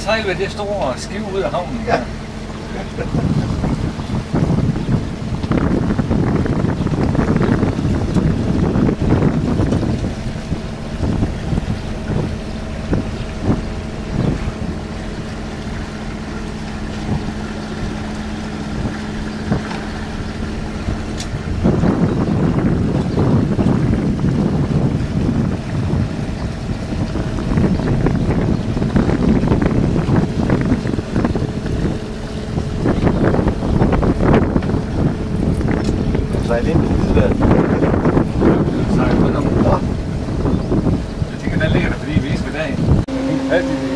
sejle det store skib ud af havnen. Ja. Sejl ind i det der. Sejle ud af havnen. Jeg tænker, der ligger der, fordi vi ikke skal derind. Altid det.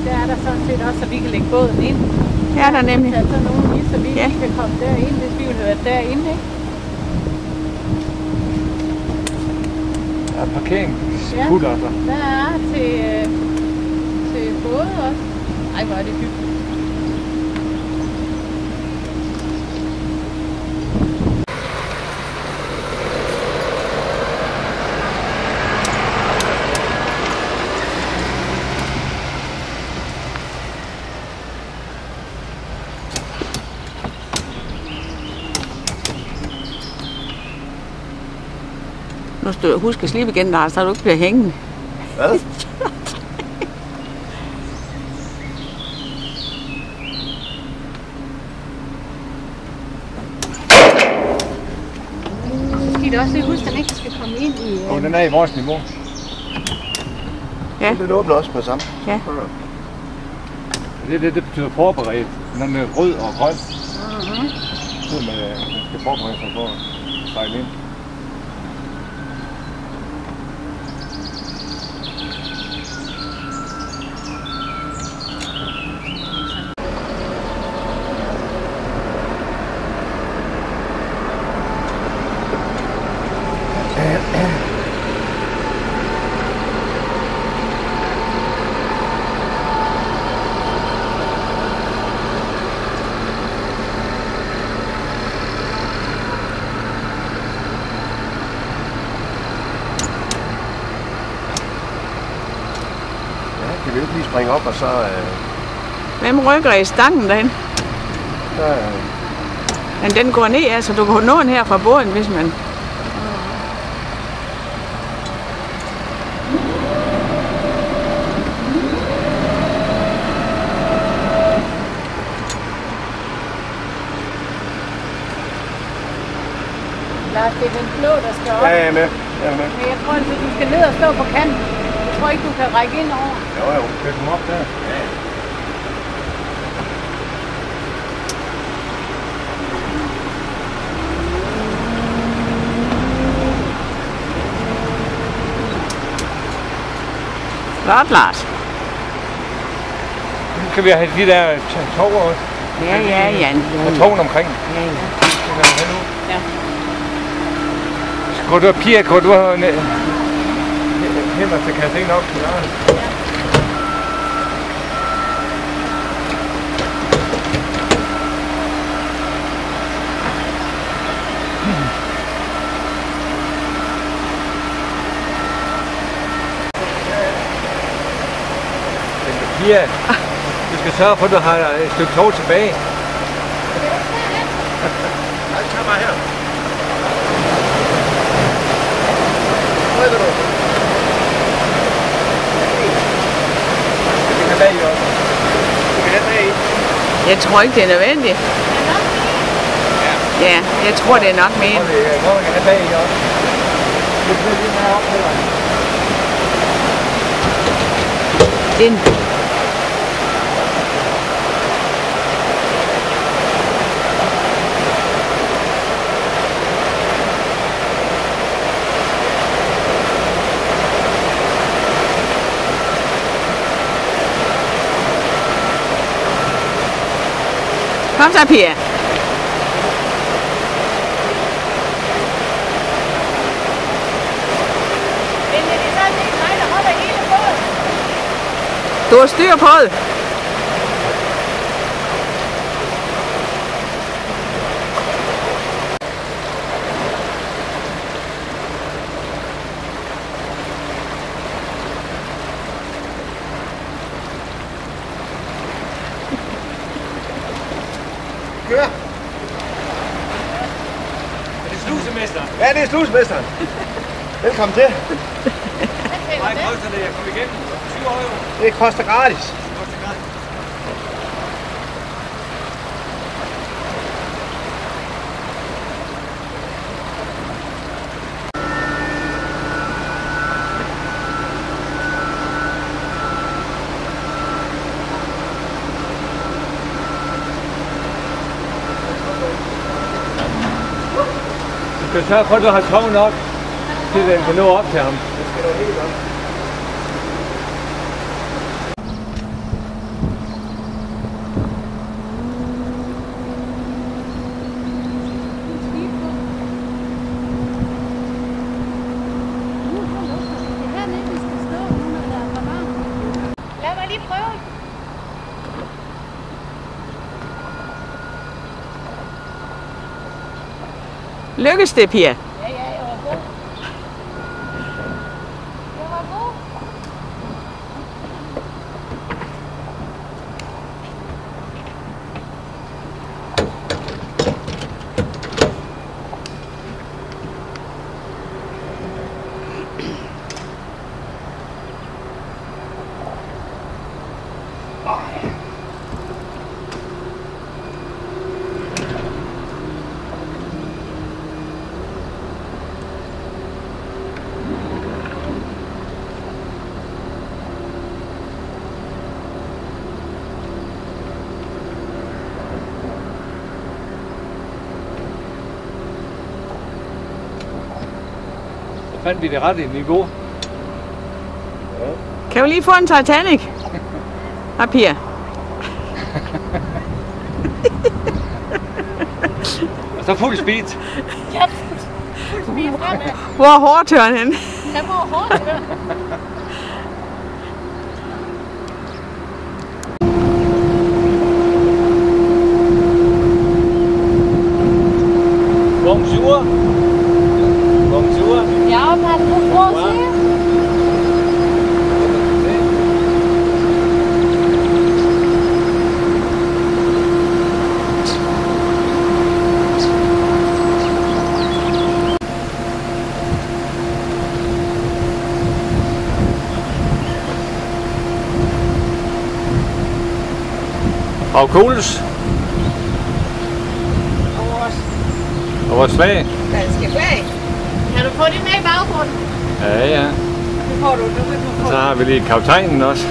Der er der sådan set også, så vi kan lægge båden ind. Ja, der er nemlig. Der er sådan nogen i, så vi Ja. kan komme derind, hvis vi vil være derinde, ikke? Der er parkeringskutter. Der er til både også. Ej, hvor er det hyggeligt. Nu skal du huske at slippe igen, der, så du ikke bliver hængende. Hvad? Så skal I da også lige huske, at den ikke skal komme ind i... Og den er i vores niveau. Ja. Det åbner også på samme. Ja. Det betyder forberedt. Den er rød og grøn. Så man skal forberede sig på at sejle ind. Kan vi ikke lige springe op og så... Hvem rykker i stangen derhen? der Men den går ned, altså du kan nå den her fra båden, hvis man... Lars, det er den blå, der skal op. Ja, jeg er med. Jeg er med. Men jeg tror, at du skal ned og stå på kanten. Jeg tror ikke, du kan række ind over. Jo. Skal komme op der? Ja. Flot, Lars. Nu skal vi have de der tog også. Ja, Jan. Og togen omkring. Ja. Ja. Skal du Pia, kan du have hænder til kassetten op til Lars? Pia, du skal sørge for, at du har et stykke tog tilbage. Nej, tag mig her. Hvad er det du? Jeg tror ikke, det er nødvendigt. Ja, jeg tror, det er nok mere. Og det er godt, at have bag i også. Det bliver lige meget op her. Ind. Kom så, Pia. Du har styr på det. Kør! Er det slusemesteren? Ja, det er slusmesteren. Velkommen til. Nej, koster det at komme igennem? 20 euro. Det koster gratis. Koster gratis. Du skal sørge for, at du har tov nok, til den kan nå op til ham. Det skal du helt op. Lad mig lige prøve. Lykkes det, Pia? Ja, jeg var god. Jeg var god. Så fandt vi det rette niveau. Kan vi lige få en Titanic? Hej, Pia. Og så fuld speed. Jeg er fuld speed fremad. Hvor er hårdtøren henne? Jeg må hårdt høre. Bonjour. Bonjour. Ja, pas på français. Og Kuls. Og vores flag. Danske flag. Kan du få det med i baggrunden? Ja, ja. Det får du. Nu vil du Og få. så har vi lige kaptajnen også.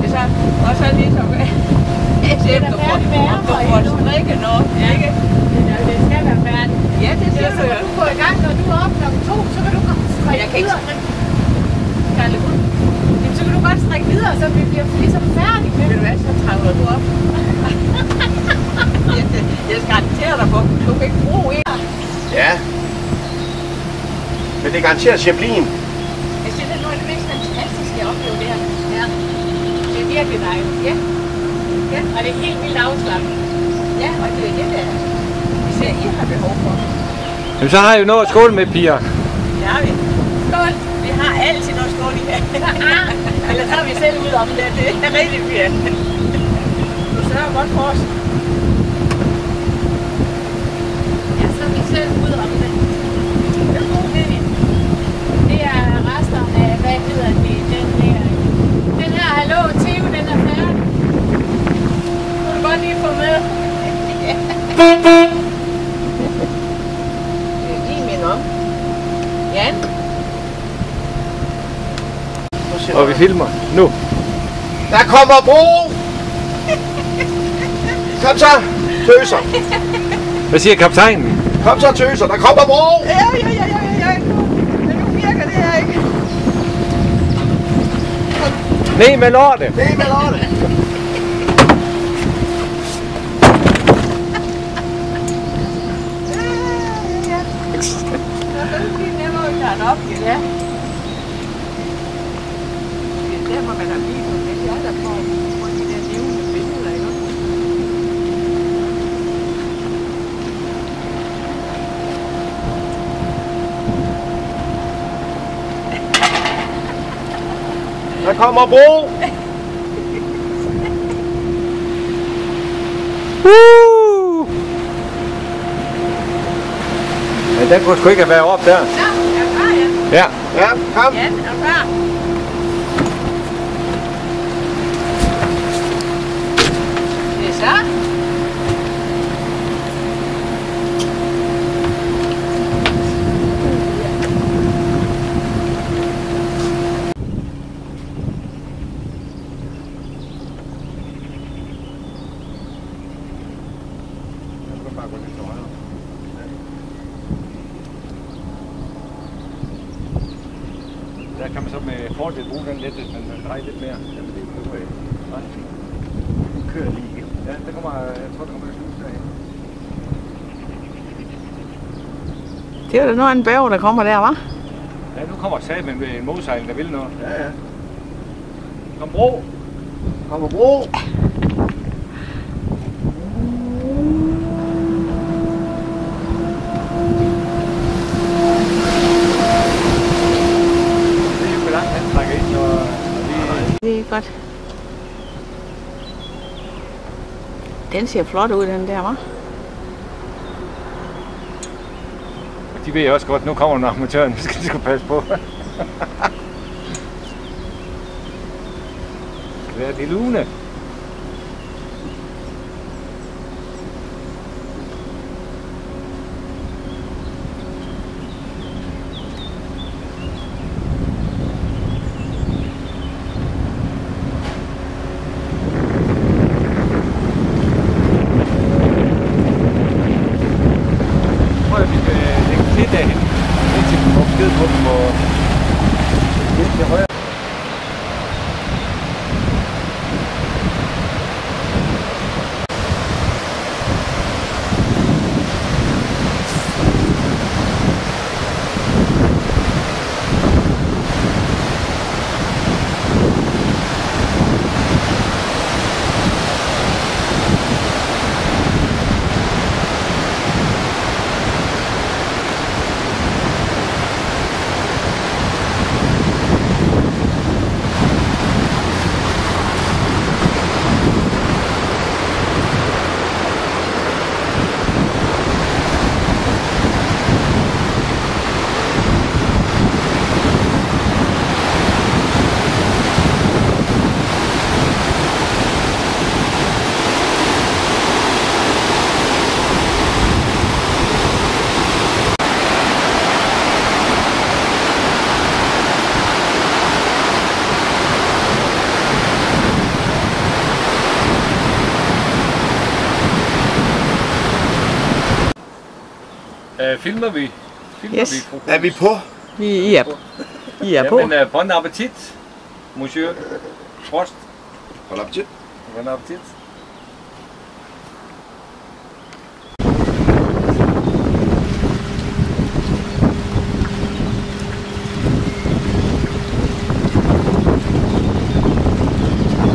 Det er så også ligesom Det er da færdigt med om du får strikket noget, ikke? Det skal være færdigt. Ja, det siger Så du kan jo. du gå i gang, når du er oppe klokken 2, så kan du godt strikke Jeg kan ikke videre. Jamen, så kan du godt strikke videre, så vi bliver ligesom færdige med Ved du hvad, så træder du op. Jeg skal garantere dig for, du kan ikke bruge en. Ja. Men det er garanteret Chaplin. Jeg synes, det er noget af det mest fantastiske, jeg oplever det her. Ja. Det er virkelig dejligt. Ja. Ja. Og det er helt vildt afslappet. Ja, og det er det, der især I har behov for. Jamen, så har I jo noget at skåle med, piger. Det har vi. Skål. Vi har altid noget skål i her. Eller så er vi selv ud om det. Det er rigtig fint. Du sørger godt for os. Ja, så er vi selv ud om det. Det er god mening. Det er resterne af, hvad hedder det, den her Vi filmer. Nu. Der kommer bro! Kom så, tøser. Hvad siger kaptajnen? Kom så, tøser. Der kommer bro! Ja. Men nu virker det her ikke. Ned med lortet. Det er med lortet. Det er nemmere at klare op, ja. Det er der, hvor man har lige på det. Jeg er der på de der levende billeder, ikke? Der kommer bro! Men den kunne sgu ikke have været op der. Så, er du klar, Jan? Ja. Ja, kom. Jan, er du klar? Det er så. Der kan man så med fordel bruge den lidt, hvis man drejer lidt mere. Jamen, det er jo den kører lige. Ja, der kommer, jeg tror, der kommer et slus derhen. Det er da noget af en bæver, der kommer der, hva'? Ja, nu kommer saben med en modsejling, der vil noget. Ja. Kom bro! Kommer bro! Det er jo hvor langt han trækker ind, og vi... Det er godt. Den ser flot ud, den der, hva'? De ved også godt, nu kommer den amatøren, nu skal de sgu passe på. Det er det lune. Prøv at vi skal lægge til derhen, indtil vi får besked på dem og lidt til højre. Filmer vi? Yes. Er vi på? I er på. Jamen, bon appetit, monsieur Frost. Hold op til. Bon appetit.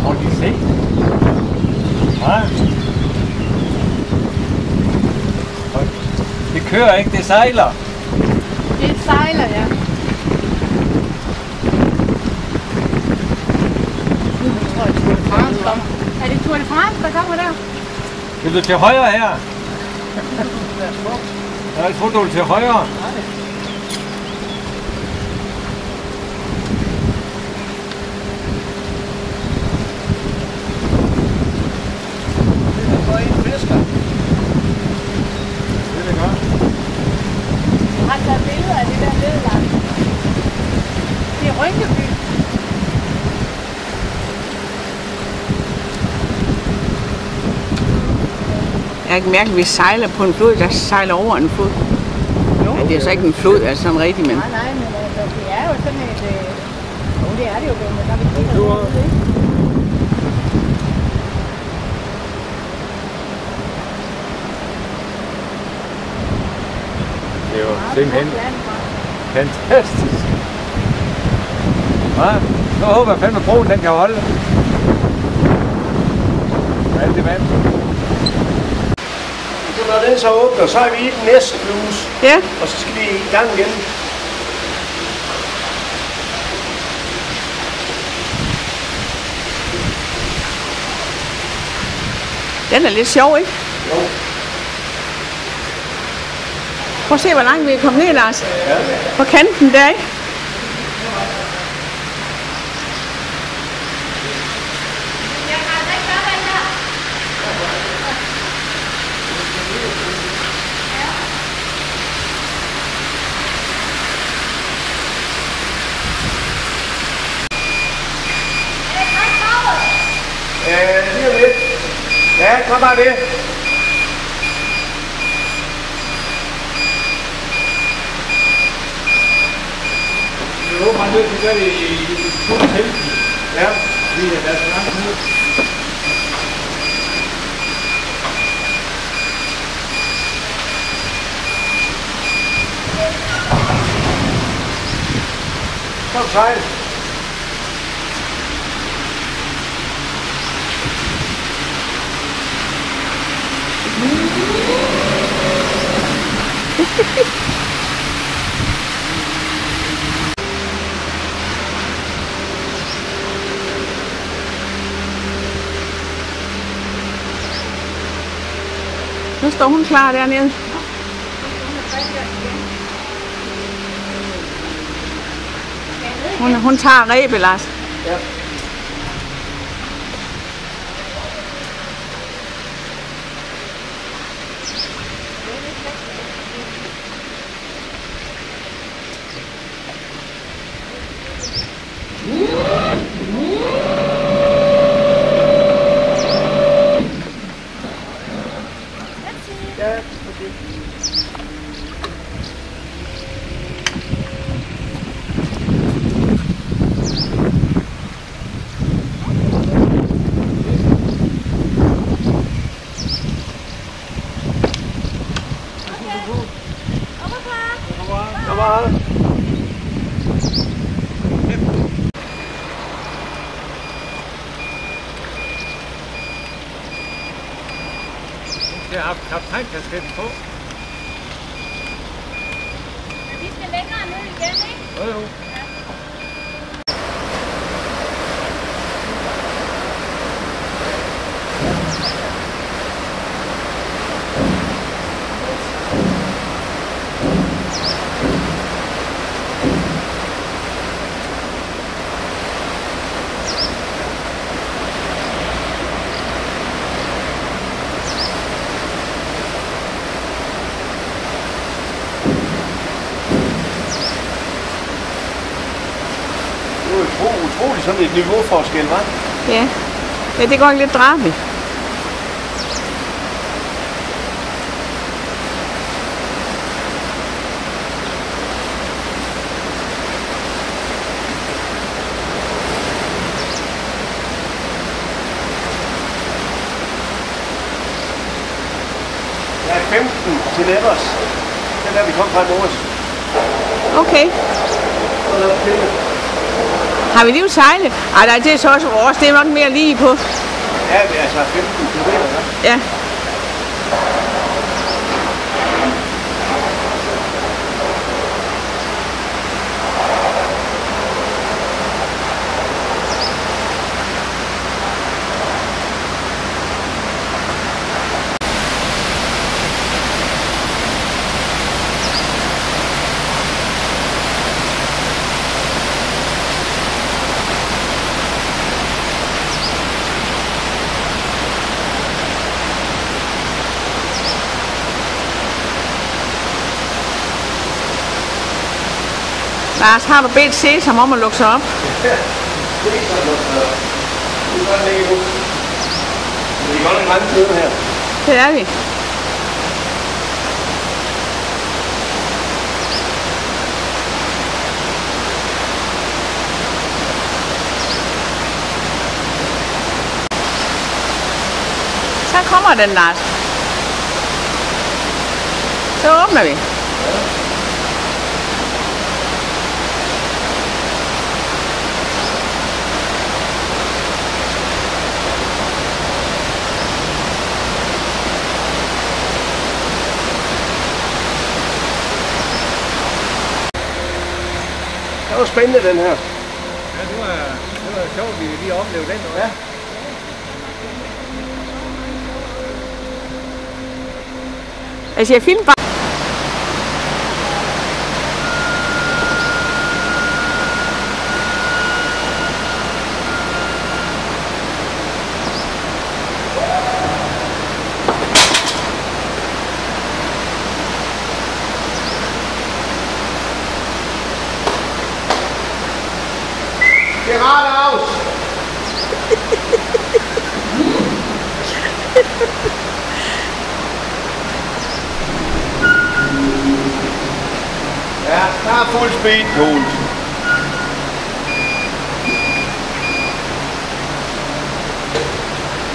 Har de set? Nej. Det kører ikke, det sejler. Det sejler, ja. Er det Tour de France, der kommer der? Vil du til højre her? Jeg tror, du vil til højre. Jeg har taget billeder af det der nede langt. Det er Rynkeby. Jeg har ikke mærket, at vi sejler på en flod, der sejler over en flod. Ja, det er så ikke en flod, altså sådan rigtig, men... Nej, men altså, det er jo sådan et... det er det jo, men der vil kigge over det. Det er jo simpelthen fantastisk. Ja, nu håber jeg fandme, at broen den kan holde. Alt det vand. Så når den så åbner, så er vi i den næste bluse. Ja. Og så skal vi i gang igen. Den er lidt sjov, ikke? Jo. Prøv at se, hvor langt vi er kommet ned, Lars. Ja. På kanten der, ikke? Lige om lidt. Ja, kom bare det. Jeg håber, man nødt til at gøre det i 2.15. Ja. Fordi der er så langt ned. Kom sejl. Nu står hun klar dernede. Hun tager rebet, Lars. Ja. Jeg har haft kaptajnkasketten på. Men vi skal længere ned igen, ikke? Jo, jo. Utroligt sådan et niveauforskel, hva'? Ja. Ja, det går lidt drabigt. Der er 15 til Nevers. Den der vi kom fra i morges. Okay. Har vi lige sejlet? Ej, nej, det er så også vores. Det er nok mere lige på. Ja, det er altså 15 km. Ja. Lars, har du bedt Sesam om at lukke sig op? Ja, det er ikke sådan noget. Det er godt lægge ud. Vi er godt nok mange steder her. Det er vi. så kommer den, Lars. Så åbner vi. Det var spændende, den her. Ja, det var sjovt, vi lige oplevede den. Ja. Altså, jeg filmer bare. Det er rart, Aus. Ja, der er fuld speed, Jules.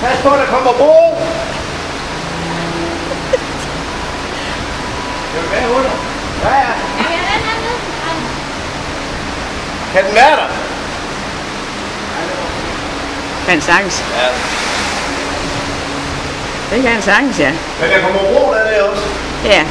Pas på, der kommer bro. Skal du være under? Ja, ja. Kan den være der? Kan sagtens. Ja. Det kan sagtens, ja. Men der kommer bro der også. Ja.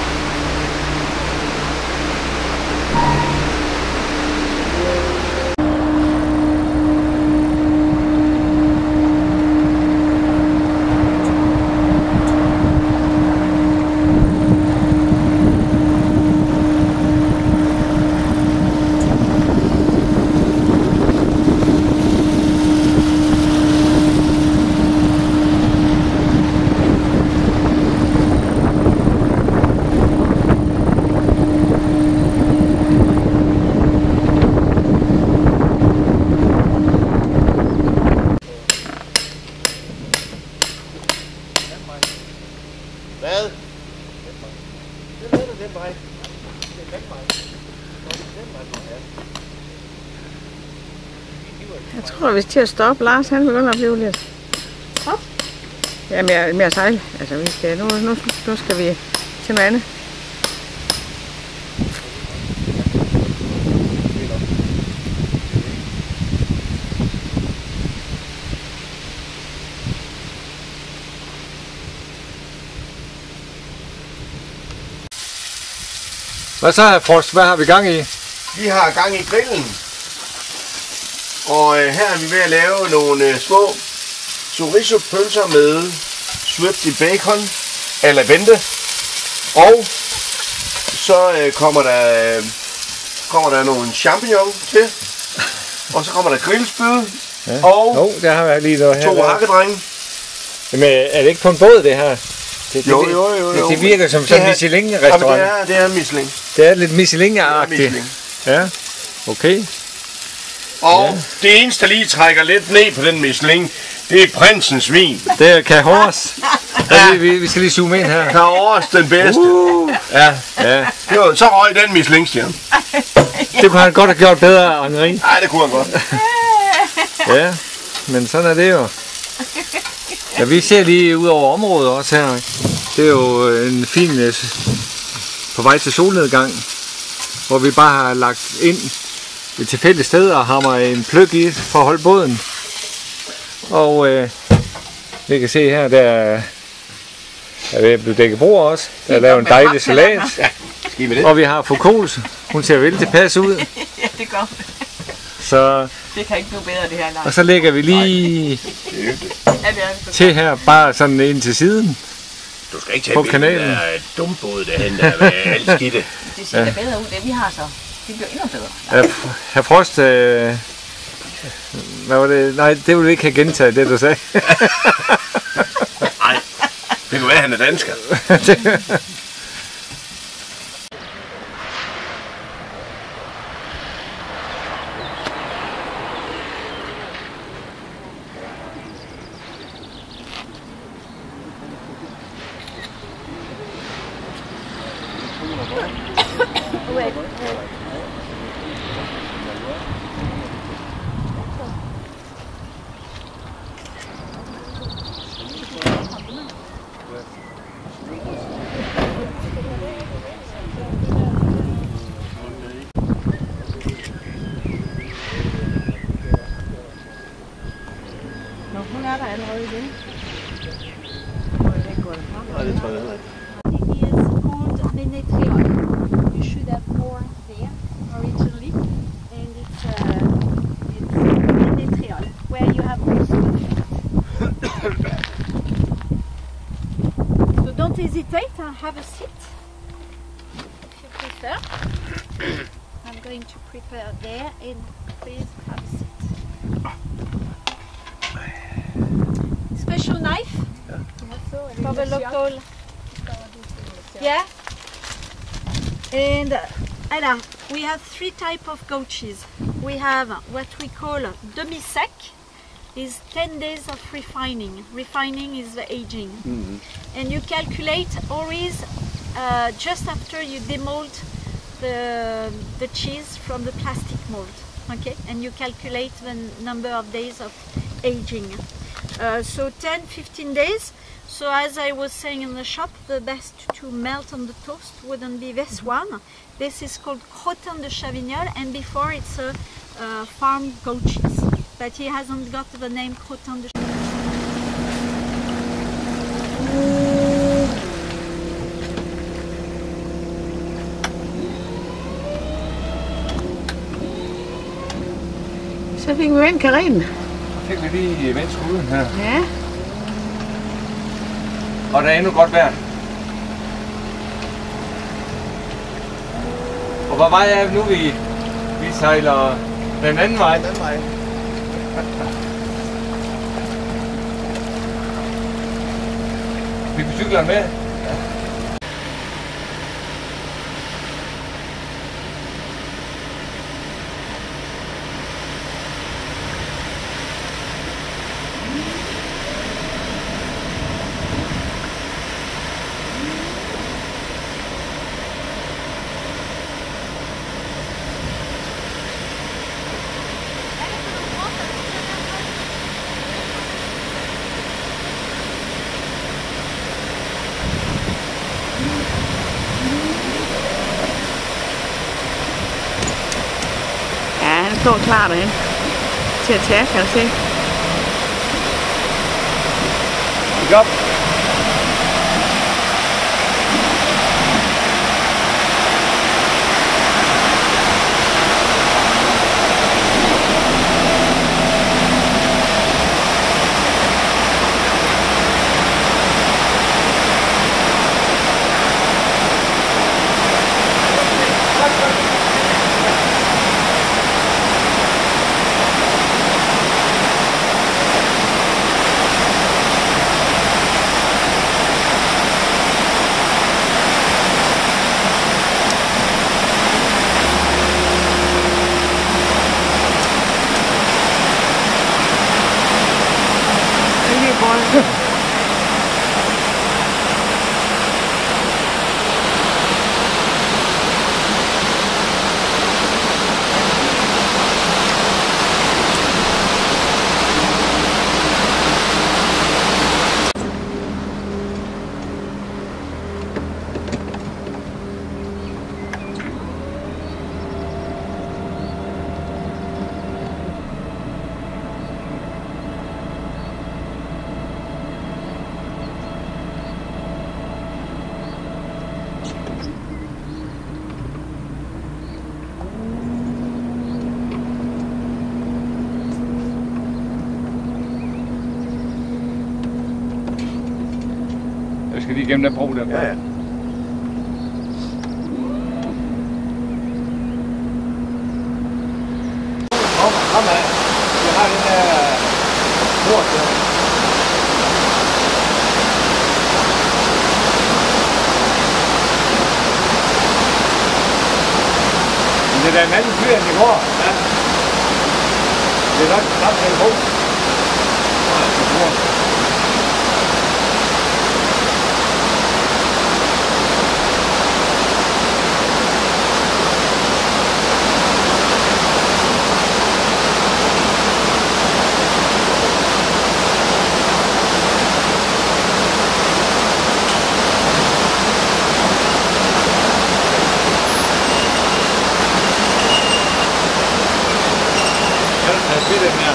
Hvad? Det er den vej. Det er den vej. Jeg tror, vi skal til at stoppe. Lars, han begynder at blive lidt. Stop. Ja, mere sejl. Altså, vi skal, nu skal vi til noget andet. Hvad så, Frost? Hvad har vi gang i? Vi har gang i grillen. Og her er vi ved at lave nogle små chorizo-pølser med svøbt i bacon eller vente. Og så kommer der nogle champignon til. Og så kommer der grillspyd. Ja. Og der har jeg lige noget her. 2 hakkedrenge. Men er det ikke på en båd, det her? Jo. Det virker som sådan en Michelin-restaurant. Ja, det er Michelin. Det er lidt Michelin-agtigt. Ja, okay. Og det eneste, der lige trækker lidt ned på den Michelin, det er prinsens vin. Det er Cahors. Vi skal lige zoome ind her. Cahors, den bedste. Ja. Jo, så røg den Michelin-stjerne. Det kunne han godt have gjort bedre, Henri. Nej, det kunne han godt. Ja, men sådan er det jo. Ja, vi ser lige ud over området også her. Det er jo en fin på vej til solnedgang, hvor vi bare har lagt ind et tilfældigt sted og hammer en pløk i for at holde båden. Og vi kan se her, der er blevet dækket bord også. Der er lavet en dejlig salat. Og vi har Foucaults. Hun ser vældig tilpas ud. Ja, det gør det. Så det kan ikke blive bedre, det her. Nej. Og så lægger vi lige til her, bare sådan ind til siden. Du skal ikke tage på kanalen. Der er et dumbåd derhen, der er alt skidte. Det ser da bedre ud, det vi har så. Det bliver endnu bedre. Herr Frost, hvad var det? Nej, det ville vi ikke have gentaget, det du sagde. Nej, det kunne være, han er dansker. Nå, hun er der allerede igen. Nej, det tror jeg heller ikke. It is called Menetriol. You should have more there originally, and it's Menetriol, where you have also the fat. So don't hesitate, have a seat if you prefer. I'm going to prepare there, and please have a seat. Special knife for the local. Yeah. And Anna, we have three types of goat cheese. We have what we call demi-sec, is 10 days of refining. Refining is the aging. And you calculate always just after you demold the cheese from the plastic mold. Okay, and you calculate the number of days of aging. So 10-15 days. So as I was saying in the shop, the best to melt on the toast wouldn't be this one. This is called Crottin de Chavignol, and before it's a farm goat cheese. But he hasn't got the name Crottin de Chavignol. Så fik vi vendt karinen. Så fik vi lige vendt skuden her. Ja. Og der er endnu godt vejr. Og hvor vej er vi nu? Vi sejler den anden vej. Den anden vej. Vi cykler med. Han står klar derhen til at tage, kan du se. Godt. Jeg skal lige igennem den bro der. Ja, ja. Fremad. Jeg har den der port der. Men det er da en anden fyr end i går. Ja. Det er nok ret til en bro. Det er den her.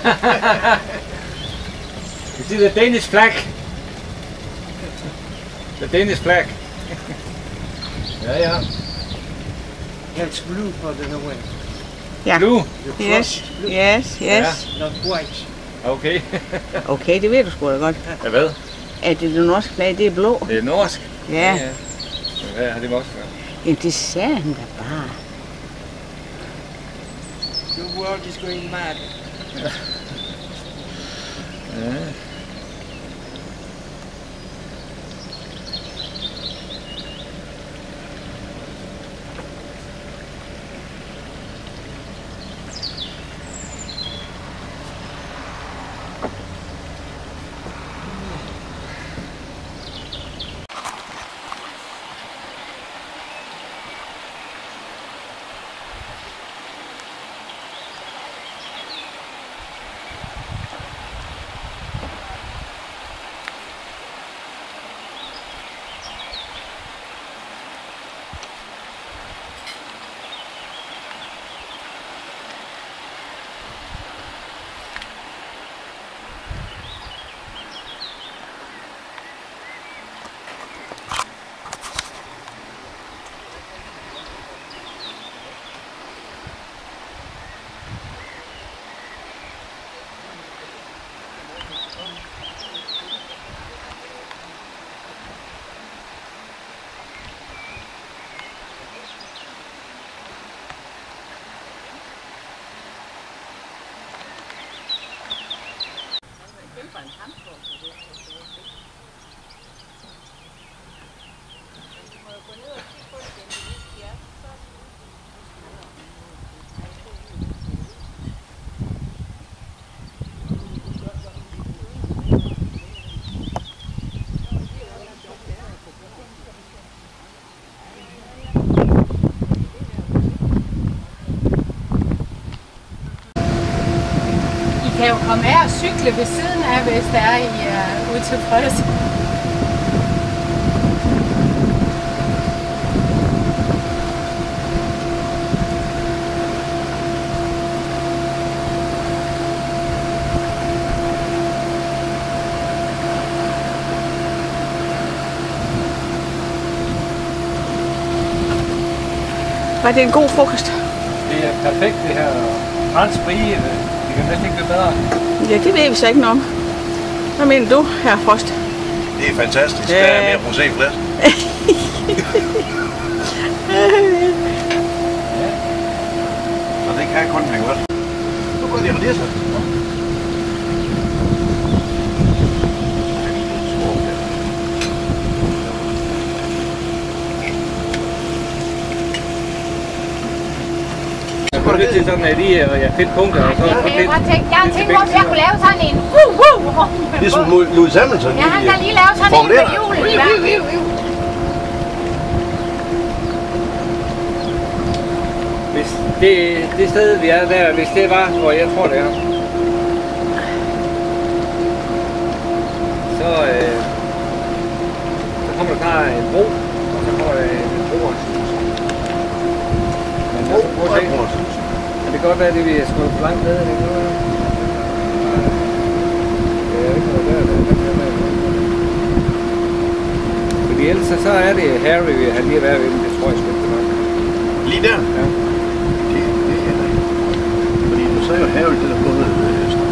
You see the Danish flag? The Danish flag. Ja. It's blue for the Norway. Ja. Blue? Yes, yes, yes. Not white. Okay. Okay, det ved du sgu da godt. Ja, hvad? At det norske flag, det er blå. Det er norsk? Ja. Hvad har det med også været? Jamen, det sagde han da bare. The world is going mad. Ja. I kan jo komme af og cykle ved siden af, hvis der er I er utilfredse. Var det en god frokost? Det er perfekt det her. Fransk brie, det kan næsten ikke blive bedre. Ja, det ved vi så ikke noget om. Hvad mener du, herre Frost? Det er fantastisk. Der er mere rosé flat. Og det kan kun blive godt. Nu går det det så. Jeg får lidt til sådan, at lige fedt punkter, og så Jeg har tænkt på, at jeg kunne lave sådan en Ligesom Louis Hamilton. Ja, han kan lige lave sådan en med julen i hvert. Hvis det sted, vi er der, hvis det var, hvor jeg tror, det er, så kommer der snart en bro, og så kommer der en bro også. Men prøv at se. Men det kan godt være, at det vi er skåret for langt ned. Det kan være. Det er ikke noget der. Fordi ellers så er det Harry, vi har lige været ved, det tror jeg sgu ikke nok. Lige der? Ja. Det er der ikke. Fordi nu så er jo Harry det der både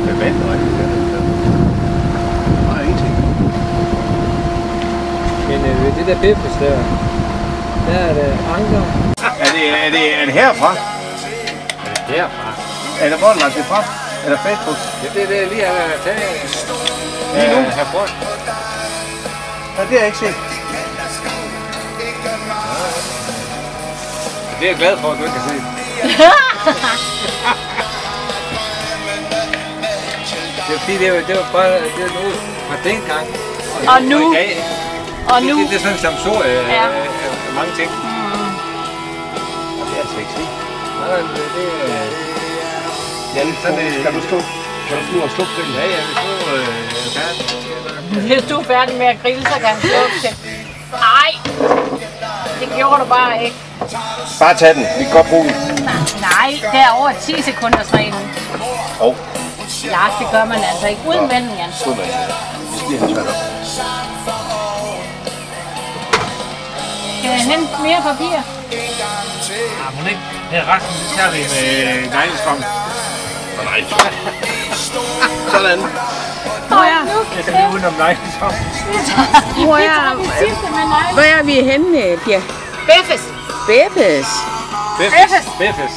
med vand og alt det der. Der er ingenting. Men ved det der Biffes der er det anker. Er det herfra? Herfra. Er det hvor er lagt det fra? Er det Facebook? Det er lige at tage Lige nu? herfra. Ja, det har jeg ikke set. Det er jeg glad for, at du ikke kan se. Det er fordi, det var bare det er noget fra dengang. Og nu. Og i dag. Og nu. Det er sådan en samsur mange ting. Og det er sexy. Nej, det er... Ja, kan du stå? Kan du nu slukke den? Ja, hvis du er færdig. Hvis du er færdig med at grille, så kan han slukke det. Nej, det gjorde du bare ikke. Bare tag den. Vi kan godt bruge den. Nej, det er over 10 sekunders reglen. Hov. Lars, det gør man altså ikke. Uden vanding, altså. Uden vanding, ja. Vi skal lige have svært op. Skal jeg hente mere papir? Ja, men ikke. Her resten, det tager vi med negleskom. Nej. Sådan. Hvor er, Jeg skal lige udenom negleskom. hvor er vi henne, Pia? Beffes. Beffes. Beffes. Beffes.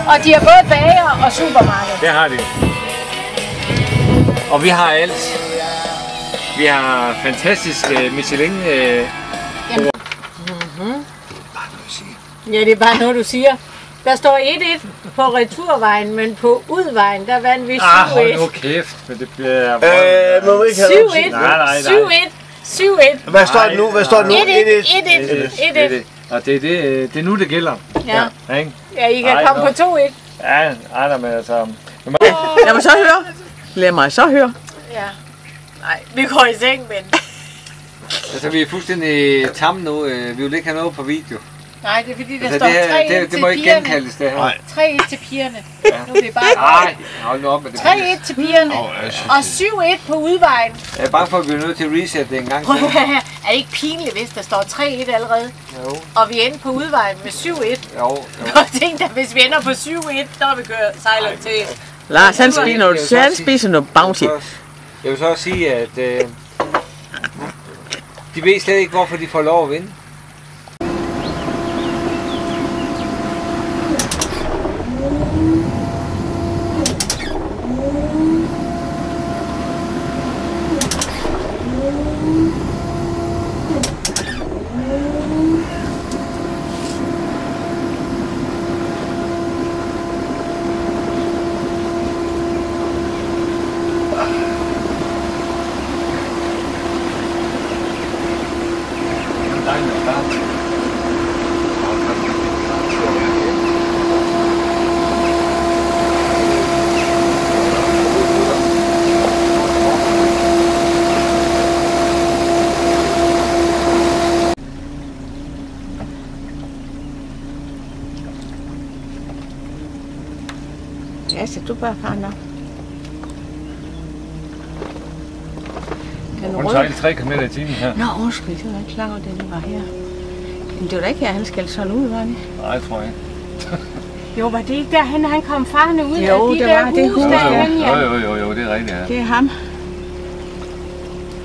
Og de har både bager og supermarked. Det har de. Og vi har alt. Vi har fantastisk Michelin. Ja, det er bare noget, du siger. Der står 1-1 på returvejen, men på udvejen, der vandt vi 7-1. Hold nu kæft, men det bliver... Må vi ikke have lov til? 7-1. Nej. 7-1. Hvad står det nu? Hvad står det nu? 1-1. Og det er nu, det gælder. Ja. Ikke? Ja, I kan komme på 2-1. Ja, men altså... Lad mig så høre. Lad mig så høre. Ja. Nej, vi går i seng, men... Altså, vi er fuldstændig tamme nu. Vi vil ikke have noget på video. Nej, det er fordi, der Altså, står 3-1 det må til ikke pigerne. genkaldes, det her. Nej. 3-1 til pigerne. Nu er vi bare... Nej, hold nu op med det. 3-1 til pigerne. Og 7-1 på udvejen. Jeg er bange for, at vi er nødt til at reset det en gang Prøv til. at høre, er det ikke pinligt, hvis der står 3-1 allerede? Jo. Og vi ender på udvejen med 7-1. Jo. Og tænk dig, hvis vi ender på 7-1, så har vi kørt sejlet til... Lars, han spiser noget bounty. Jeg vil så også sige, at de ved slet ikke, hvorfor de får lov at vinde. Ja, så du bare far nok. Den Hun røde... sejler 3 km i timen her. Nå, undskyld, det var ikke klar over, at den var her. Men det var da ikke her, han skal sådan ud, var det? Nej, tror jeg ikke. Jo, var det ikke derhen, han kom farne ud Jo, af de det der var det huse hus, derhen, ja. Jo, det er rigtigt, ja. Det er ham.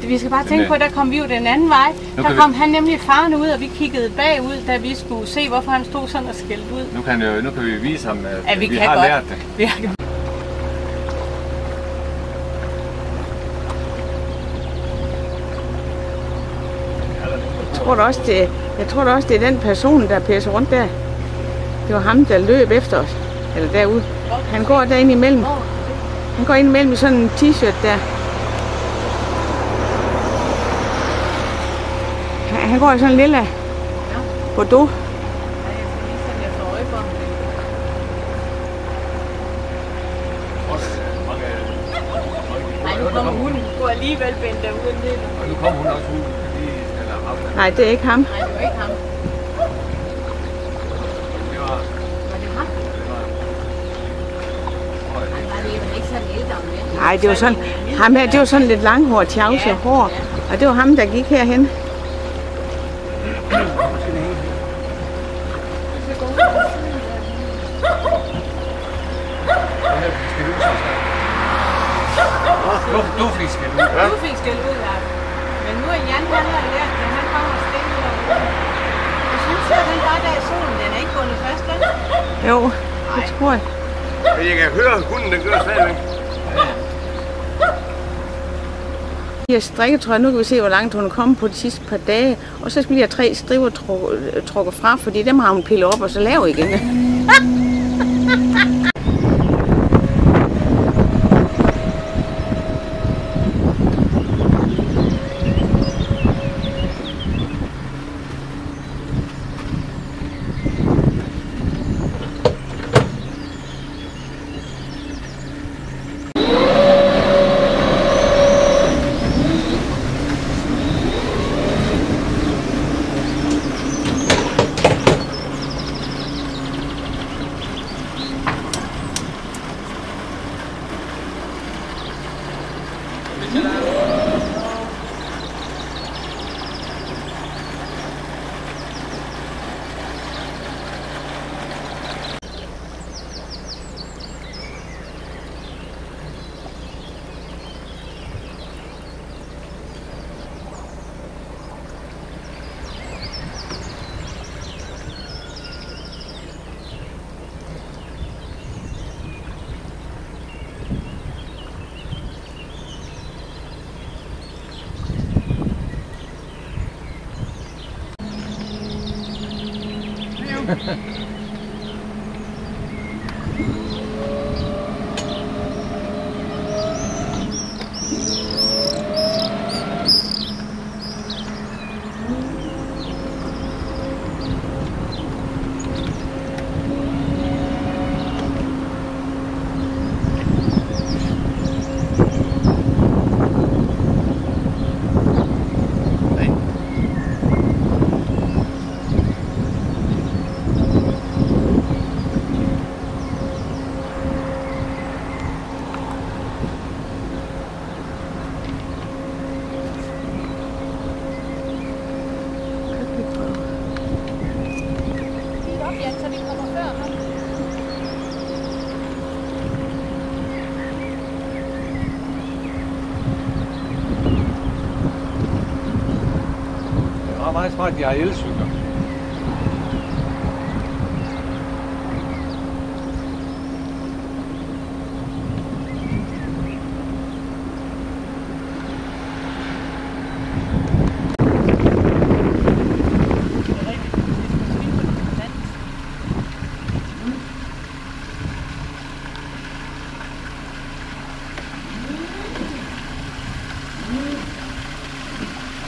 Vi skal bare tænke på, at der kom vi jo den anden vej. Der kom han nemlig farne ud, og vi kiggede bagud, da vi skulle se, hvorfor han stod sådan og skældte ud. Nu kan vi vise ham, at vi vi kan har godt. lært det. Vi har... Jeg tror da også, det er den person, der pæser rundt der. Det var ham, der løb efter os. Eller derude. Han går derinde imellem. Han går ind imellem i sådan en t-shirt der. Han går i sådan en lille Bordeaux. Nej, nu kommer hunden. Du går alligevel vendt derude en del. Og nu kommer hun også ud. Nej, det er ikke ham. Nej, det var ikke ham. Det var... Var det ham? Nej, det er ikke sådan ældre med. Nej, det var sådan, ham her, det var sådan lidt langhåret, tjavset hår. Og det var ham, der gik herhen. Du fik skæld ud. Du fik skæld ud, Lars. Men nu er Jan, han har lært, at han kommer og stille derude. Jeg synes, at den bare der i solen, den er ikke bundet fast, vel? Jo, det tror jeg. Men jeg kan høre, at hunden den gør stadigvæk. De her strikketrøjer, nu kan vi se, hvor langt hun er kommet på de sidste par dage. Og så bliver 3 striver trukket fra, fordi dem har hun pillet op og så laver igen. Det er meget smart, at de har elcykler.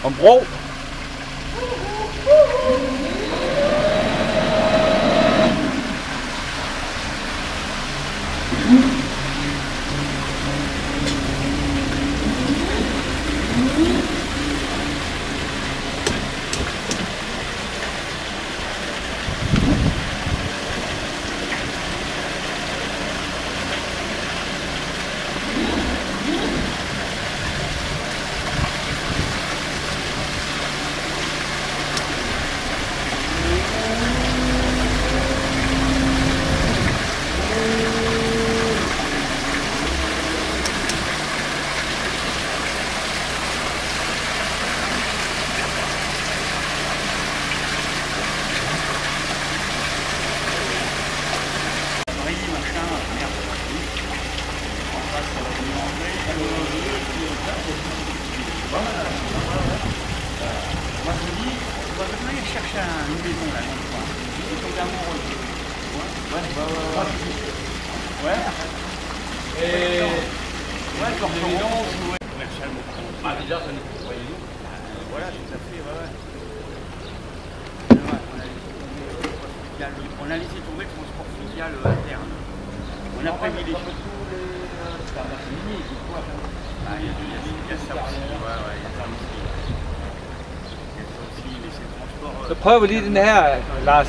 Om bro. On a laissé tomber le transport fluvial interne. On a prévu les choses. Il y a ça aussi. Il y a ça aussi. Laisser le transport. Så prøver vi lige den her, Lars.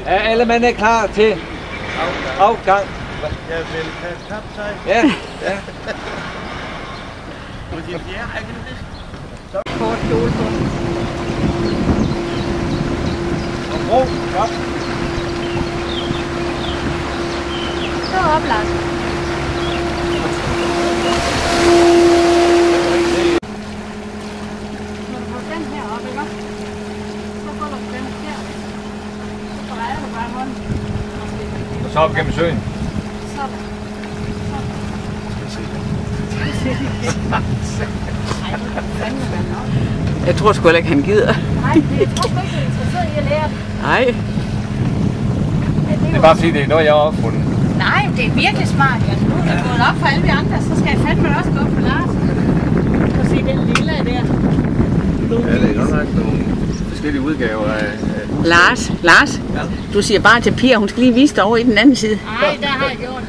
Er alle mand klar til afgang? Jeg vil have tabt sig. Ja, ja. Moet je het hier eigenlijk? Kort kjole på. Om bro, ja. Så op, Lars. Når du får den her op, ikke? Så holder du den her. Så drejer du bare hånden. Og så op gennem søen. Sådan. Jeg tror sgu heller ikke, han gider. Nej, jeg tror sgu ikke, du er interesseret i at lære det. Nej. Det er bare fordi, det er noget, jeg har opfundet. Nej, det er virkelig smart. Altså, nu er det gået op for alle de andre, så skal jeg fandme også gå op for Lars. Og se den lille der. Ja, det er godt nok nogle forskellige udgaver af... Lars, ja. Du siger bare til Pia, hun skal lige vise dig over i den anden side. Nej, der har jeg gjort.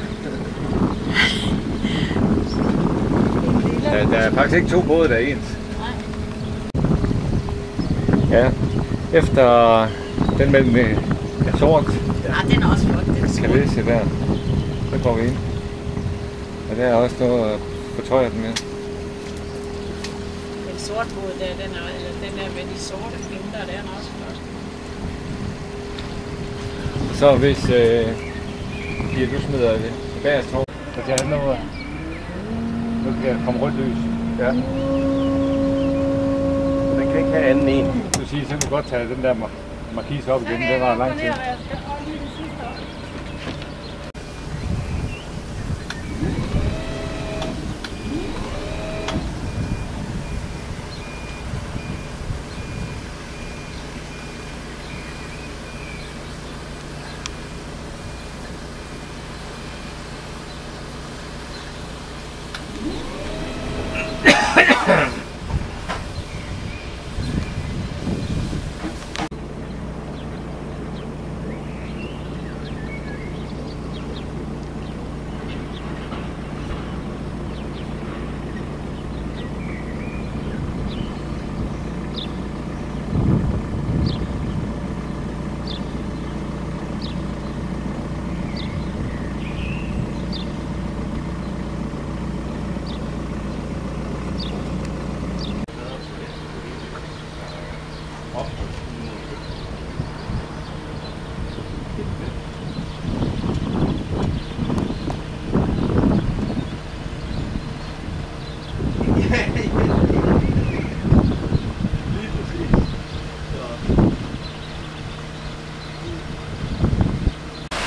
Der er faktisk ikke to både, der er ens. Nej. Ja, efter den med sort. Ja, den er også flot. Den er Kan læse der. Så går vi ind. Og der er også noget at fortøje den med. sortbåd der, den er med de sorte flinter, der er også flot. Så hvis du smider det bagerst over, så kan jeg noget. Nu kan jeg komme rødt lys. Ja. Den kan ikke have anden en. Du siger, så kan du godt tage den der markise op igen. Det var lang tid.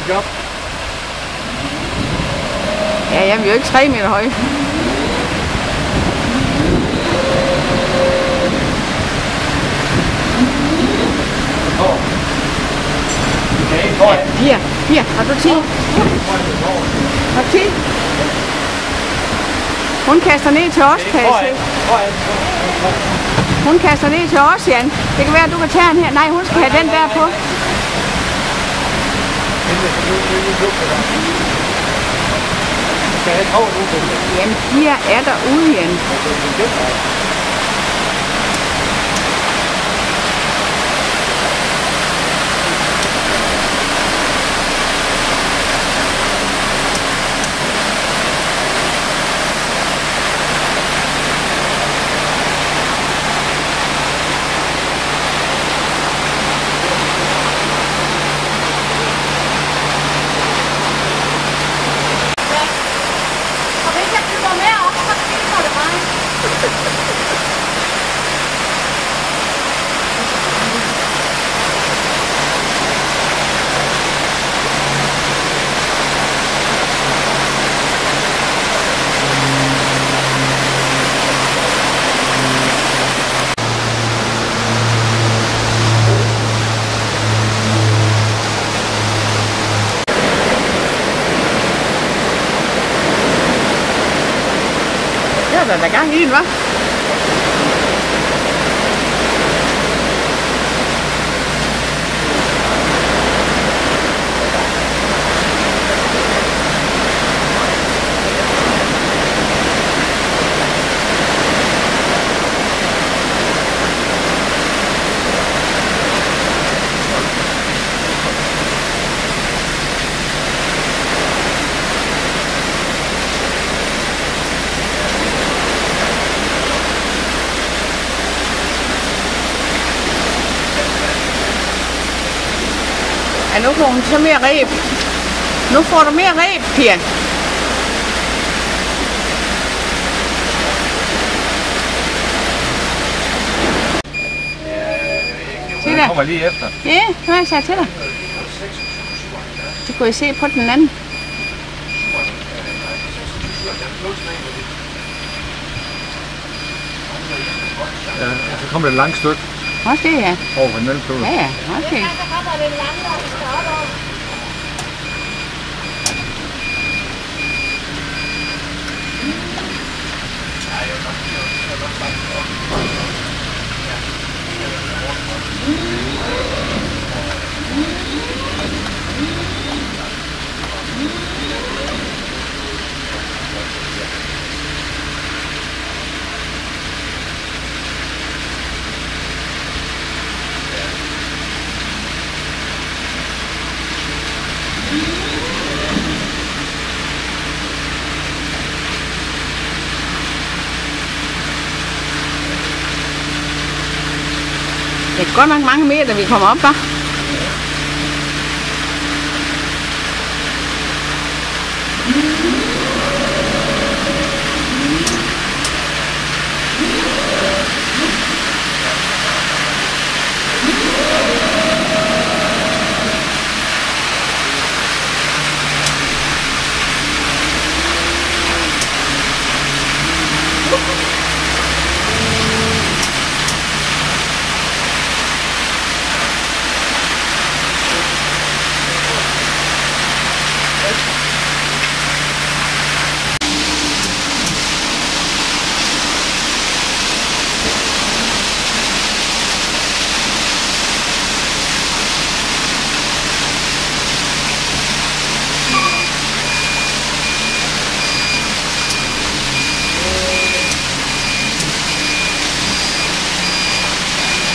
Job. Ja, jeg er jo ikke 3 meter høj. Hier, har du 10? Har du 10? Hun kaster ned til os, kan jeg se. Hun kaster ned til os, Jan. Det kan være, at du kan tage den her. Nej, hun skal have den der på. Jan, Pia er derude, Jan. Der er gang i den, hva'? Ja, nu får hun så mere reb. Nu får du mere reb, Pia. Se der. Kommer lige efter. Ja, nu har jeg sagt til dig. Så kunne jeg se på den anden. Ja, så kommer det et langt stykke. Også det, ja. Over for den anden flod. Ja, ja, okay. Så kommer den lange, der vi skal op over. Det er godt nok mange meter, vi kommer op, hva'?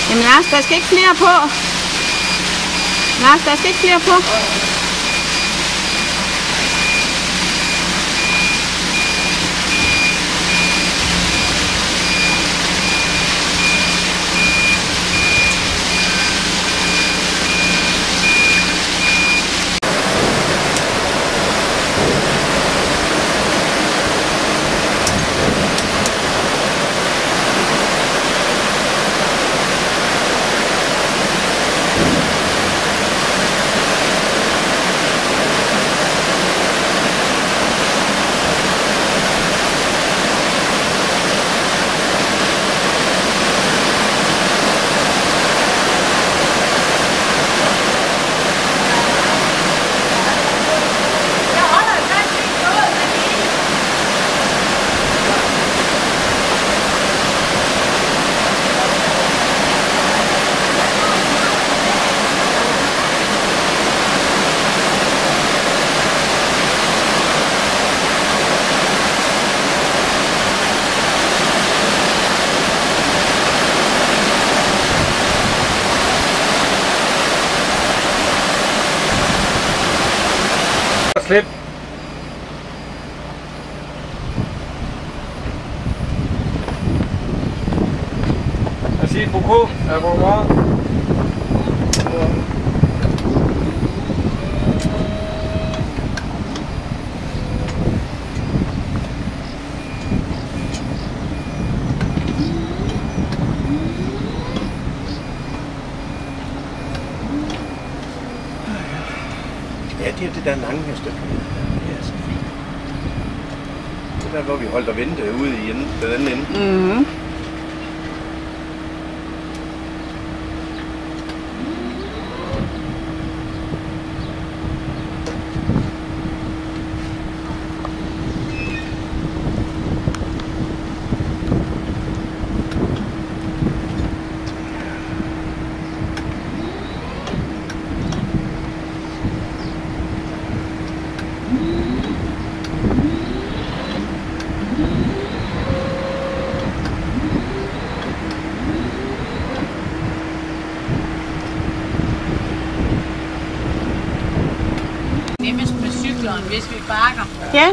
Jamen Lars, der skal ikke flere på. Lars, der skal ikke flere på. Slip. Merci beaucoup. Au revoir. Ja, det er det der lange stykke. Det er så fint. Det er der, hvor vi holdt og ventede ude i den anden ende. Mhm. Nemmest med cykleren, hvis vi bakker. Ja.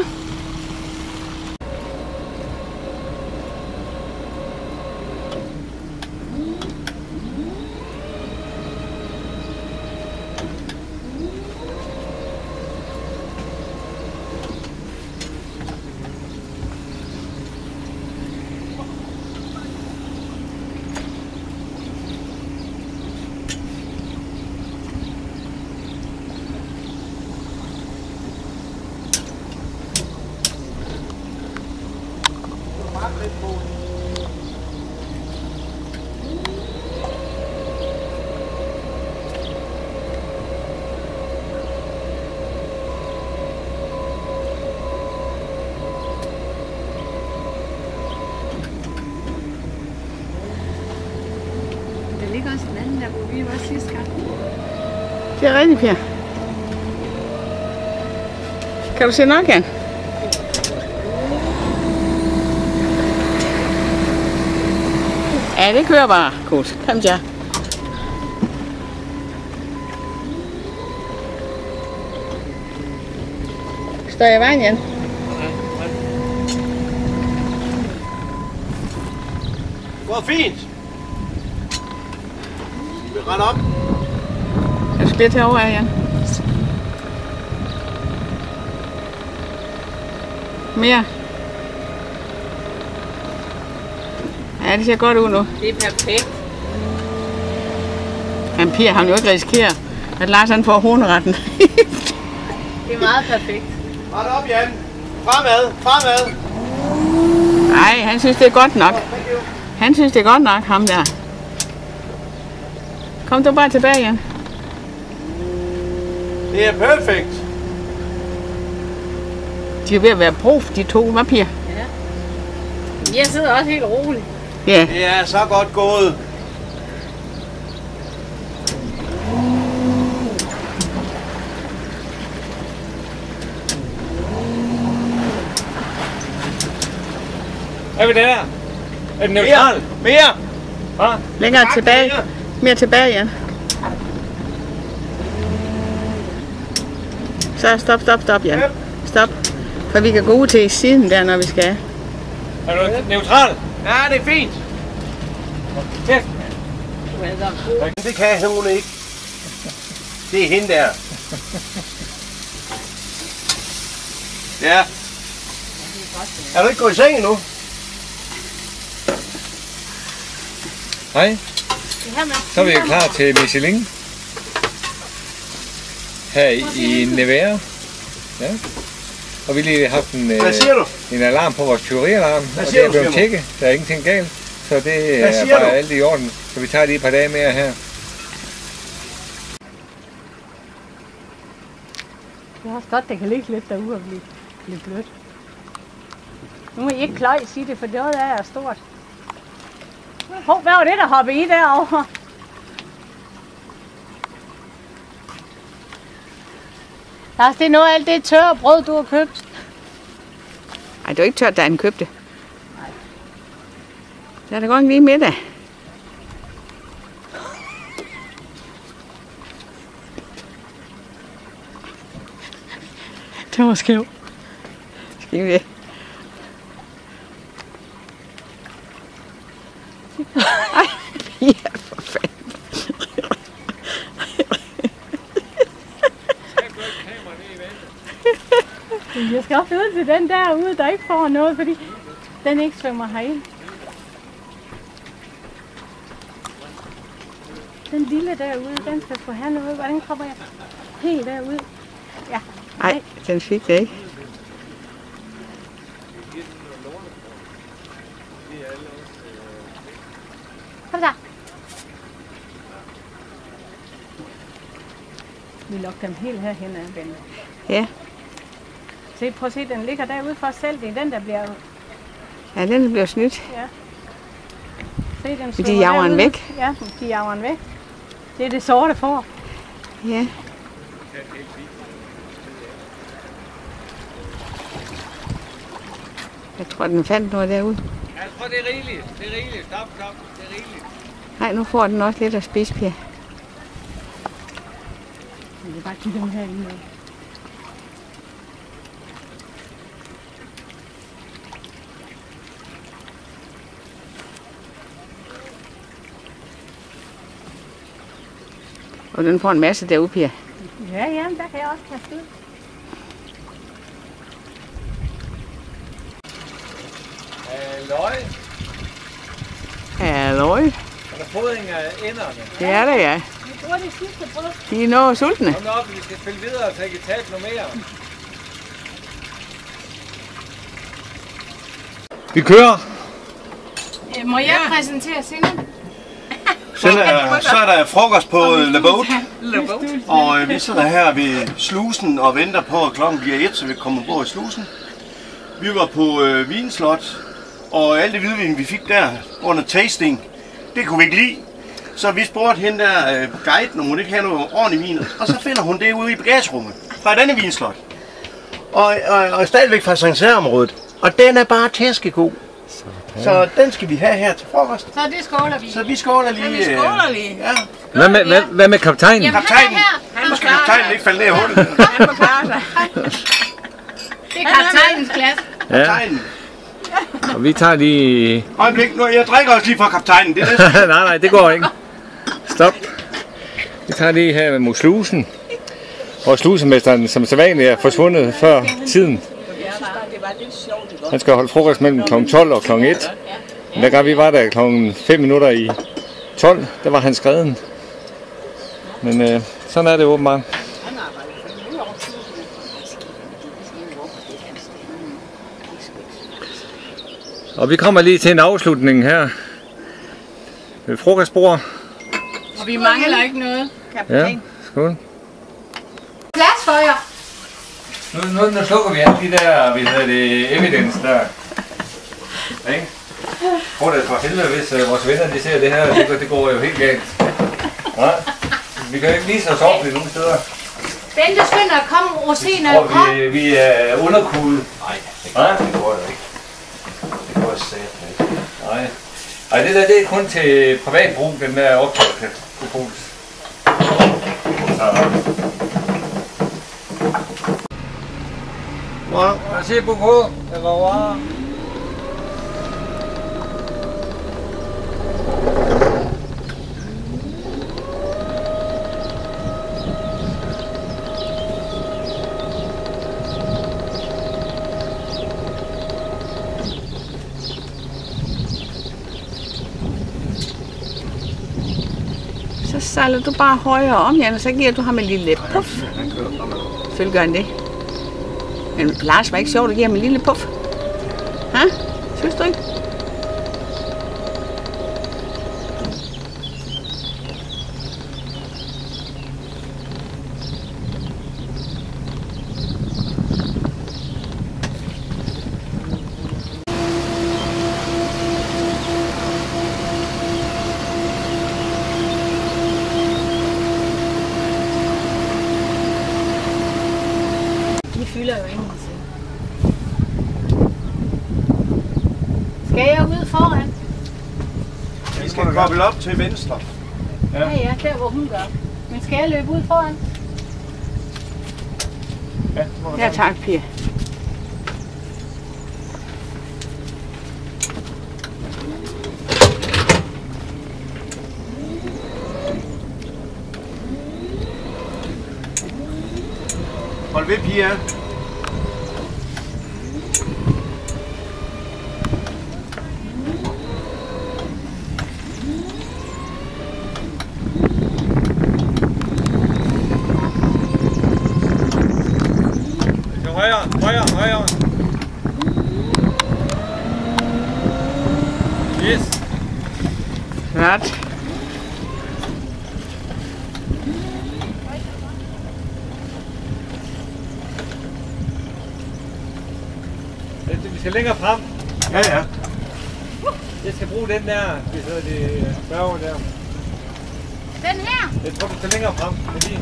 Der ligger også en anden der, hvor vi var sidste gang. Det er rigtigt, Per. Kan du se nok igen? Ja, det kører bare. Godt. Kom så. Står jeg i vejen igen? Det går fint. Ret op. Jeg skal lidt herovre, Jan. Mere. Ja, det ser godt ud nu. Det er perfekt. Men Pia har jo ikke risikeret, at Lars han får hornretten. Det er meget perfekt. Ret op, Jan. Fremad, fremad. Nej, han synes det er godt nok. Han synes det er godt nok, ham der. Kom du bare tilbage, Jan. Det er perfekt. De er ved at være prof, de to, hvad Pia? Ja. Jeg sidder også helt roligt. Ja. Det er så godt gået. Er vi der? Er den neutral? Mere. Hvad? Længere tilbage. Mere tilbage, Jan. Så stop, Jan. Stop. For vi kan gå ud til siden der, når vi skal. Er du neutral? Ja, det er fint. Kæft. Det kan hun ikke. Det er hende der. Ja. Er du ikke gået i seng endnu? Hej. Så er vi klar til Michelin. Her i Nevers. Ja. Og vi har lige haft en alarm på vores tyverialarm, og det er blevet tjekket. Der er ingenting galt, så det er bare alt i orden. Så vi tager lige et par dage mere her. Det er også godt, der kan ligge lidt derude og blive blødt. Nu må I ikke kløj sige det, for det er stort. Hov, hvad var det, der hoppede i derovre? Lars, det er noget af alt det tørre brød, du har købt. Ej, det er jo ikke tørt, da han købte. Nej. Der er da godt lige middag. Det var skæv. Skal vi det? Ej, ja, for fanden. Jeg skal også ud til den derude, der ikke får noget, fordi den ikke svømmer herind. Den lille derude, den skal få have noget. Hvordan kommer jeg helt derud? Ja. Nej, den fik det ikke. Kom der. Vi lukker dem helt herhen af den. Ja. Se, prøv at se, den ligger derude for os selv. Det er den, der bliver... Ja, den bliver snydt. Ja. Se, den de jager den væk. Ja, de jager den væk. Det er det sorte får. Ja. Jeg tror, den fandt noget derude. Jeg tror, det er rigeligt. Det er rigeligt. Stop. Det er rigeligt. Nej, nu får den også lidt at spise, Pia. Men det er bare give dem her med. Og den får en masse derude, Pia. Ja, der kan jeg også kaste ud. Halløj. Halløj. Er der fodring af enderne? Det er det, ja. Vi bruger det sidste brød. De er noget sultne. Kom op, vi skal spille videre, så I kan tage noget mere. Vi kører. Må jeg præsentere Sinde? Så er der frokost på Le Boat. Og vi sidder her ved slusen og venter på, at klokken bliver 1, så vi kommer på i slusen. Vi var på vinslot, og alt det hvidvin, vi fik der under tasting, det kunne vi ikke lide. Så vi spurgte hende der guiden, om hun ikke havde noget ordentligt vin, og så finder hun det ude i bagagerummet fra denne vinslot. Og stadigvæk fra Sancerre-området. Og den er bare tæskegod. Så den skal vi have her til frokost. Så det skåler vi. Så vi skåler lige. Vi skåler lige. Ja. Hvad med kaptajnen? Jamen, Kaptajnen. han Nu skal kaptajnen ikke falde ned i hullet. Han må klare sig. Det er kaptajnens klasse. Ja, Kaptajnen. og vi tager lige... Øjeblik, nu, jeg drikker også lige fra kaptajnen. Det er det. nej, det går ikke. Stop. Vi tager lige her mod slusen. Og slusemesteren, som sædvanligt er forsvundet før tiden. Han skal holde frokost mellem kl. 12 og kl. 1. Men dengang vi var der kl. 5 minutter i 12, der var han skreden. Men sådan er det åbenbart. Og vi kommer lige til en afslutning her ved frokostbord. Og vi mangler ikke noget, kaptajn. Ja, skål. Plads for jer. Nu slukker vi alt de der, evidence der. Ikke? Prøv det for helvede, hvis vores venner de ser det her, det går jo helt galt. Ja? Vi kan jo ikke vise os ordentligt nogen steder. Bente skynder at komme, Rosina og kom. Vi er underkudet. Nej, det går jo ikke. Det går sæt ikke. Nej. Ej, det der det er kun til privat brug, den der optagelse. Merci beaucoup. Au revoir. Så sejler du bare højere om, Jan, og så giver du ham en lille puff. Selvfølgelig gør han det. Men Lars var ikke sjovt at give ham en lille puff. Hæ? Synes du ikke? De fylder jo ingenting. Skal jeg ud foran? Vi skal koble op til venstre. Ja, der hvor hun gør. Men skal jeg løbe ud foran? Ja, tak, Pia. Hold ved, Pia. Højre. Yes. Godt. Vi skal længere frem. Ja. Jeg skal bruge den der, hvis det færge der. Den her? Jeg tror, du skal længere frem. Det er lige.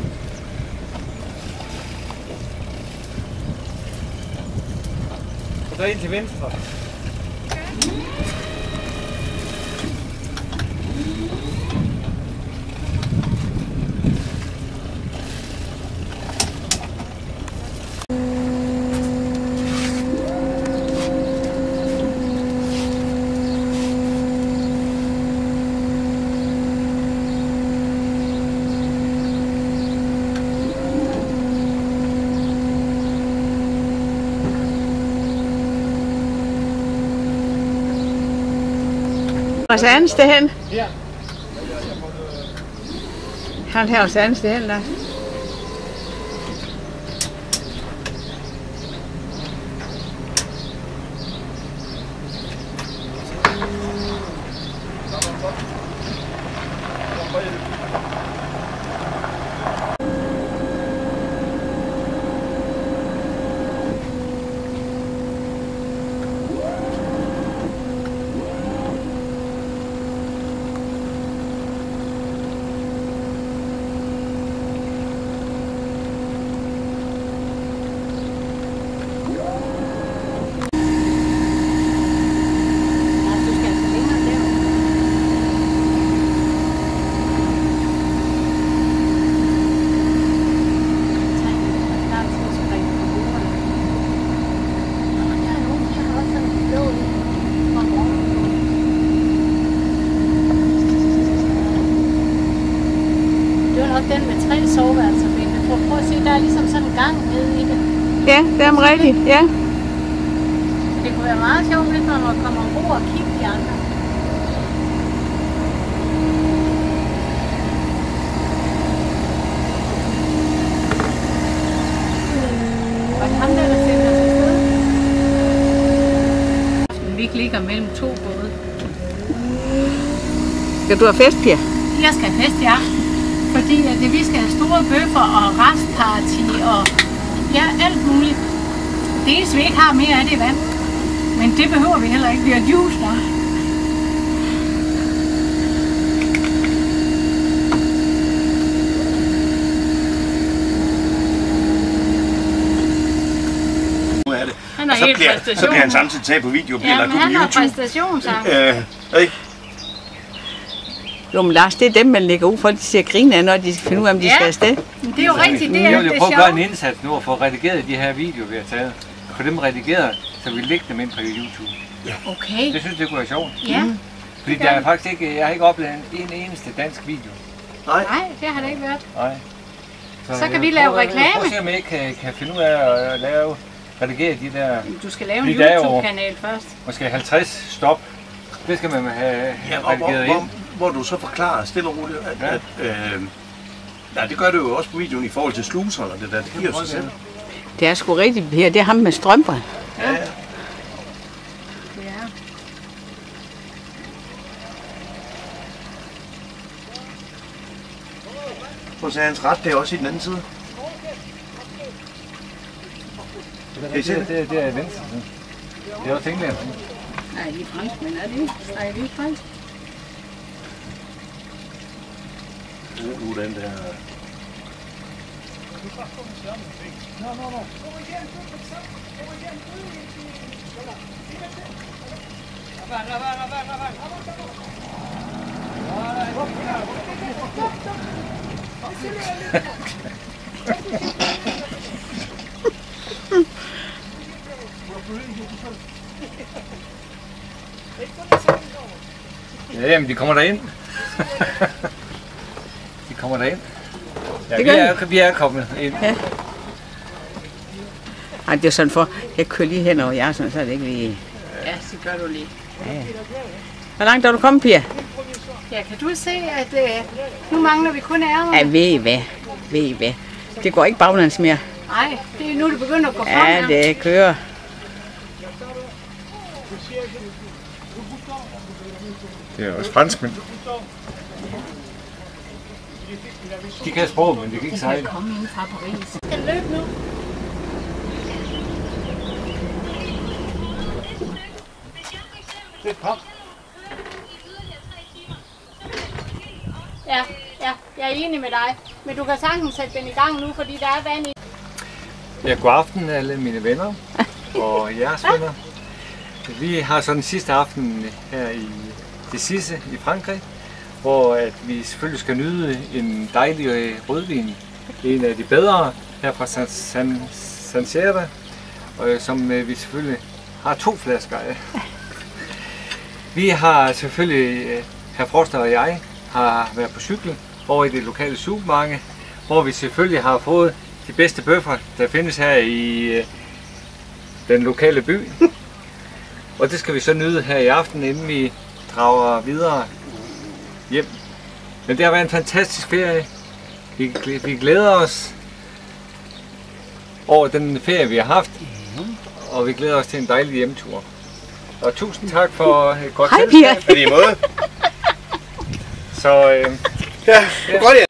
Og så ind til venstre. Vores andet hen. Ja. Han har vores andet hen, Lars. den med 3 soveværelser, Bente. Prøv at se, der er ligesom sådan en gang nede i det. Ja, det er rigtigt, ja. Det kunne være meget sjovt, hvis man må komme ombord og kigge de andre. Og ham der sender sig afsted. Vi ligger mellem 2 både. Skal du have fest, Pia? Jeg skal have fest, ja. Fordi vi skal have store bøffer og restparty og ja, alt muligt. Det eneste vi ikke har mere af det er vand. Men det behøver vi heller ikke. Vi har juice der. Han Og så bliver han samtidig taget på video og bliver lagt ud på YouTube. han har præstationsangst. Ikke? Jo, men Lars, det er dem, man lægger ud for, at de ser grine af, når de skal finde ud af, om de skal afsted. Det er jo rigtigt, det er Jeg vil det prøve at gøre en sjove. indsats nu og få redigeret de her videoer, vi har taget. Få dem redigeret, så vi lægger dem ind på YouTube. Okay. Det synes det kunne være sjovt. Ja. Fordi der er faktisk ikke, jeg har ikke oplevet en eneste dansk video. Nej, det har det ikke været. Nej. Så kan vi lave reklame. Prøv at se, om jeg ikke kan finde ud af at redigere de der. Du skal lave en Fordi der er jo YouTube-kanal først. måske 50 stop. Det skal man have redigeret ind. Hvor du så forklarer stille og roligt, at nej, det gør du jo også på videoen i forhold til sluserne, det der, det giver sig selv. Det er sgu rigtigt, her. Det er ham med strømper. Ja. Ja. Prøv at se, hans ret, det er også i den anden side. Det er venstre. Det er også England. Nej, de er franskmænd, er det ikke? Nej, de er fransk. Nu den der... Ja, jamen de kommer derind. De kommer derind. Ja, vi er kommet ind. Ja. Ej, det er sådan for, jeg kører lige hen over jer, så er det ikke lige... Ja, så gør du lige. Ja. Hvor langt er du kommet, Pia? Ja, kan du se, at nu mangler vi kun ærmer? Ja, ved I hvad? Det går ikke baglands mere. Nej, det er nu, det begynder at gå frem. Ja, det kører. Det er også franskmænd. De kan sprog, men de kan ikke sejle. Komme ind fra Paris. Skal løbe nu? Ja, jeg er enig med dig. Men du kan sagtens sætte den i gang nu, fordi der er vand i. Ja, god aften alle mine venner og jeres venner. Vi har så den sidste aften her i Decize i Frankrig, hvor at vi selvfølgelig skal nyde en dejlig rødvin. En af de bedre her fra Sancerre, som vi selvfølgelig har 2 flasker af. Vi har selvfølgelig, herr Froster og jeg, har været på cykel over i det lokale supermarked, hvor vi selvfølgelig har fået de bedste bøffer, der findes her i den lokale by. Og det skal vi så nyde her i aften, inden vi drager videre hjem. Men det har været en fantastisk ferie. Vi glæder os over den ferie, vi har haft. Og vi glæder os til en dejlig hjemtur. Og tusind tak for et godt Hej, selskab. Pia. På lige måde. Så Ja, godt ja.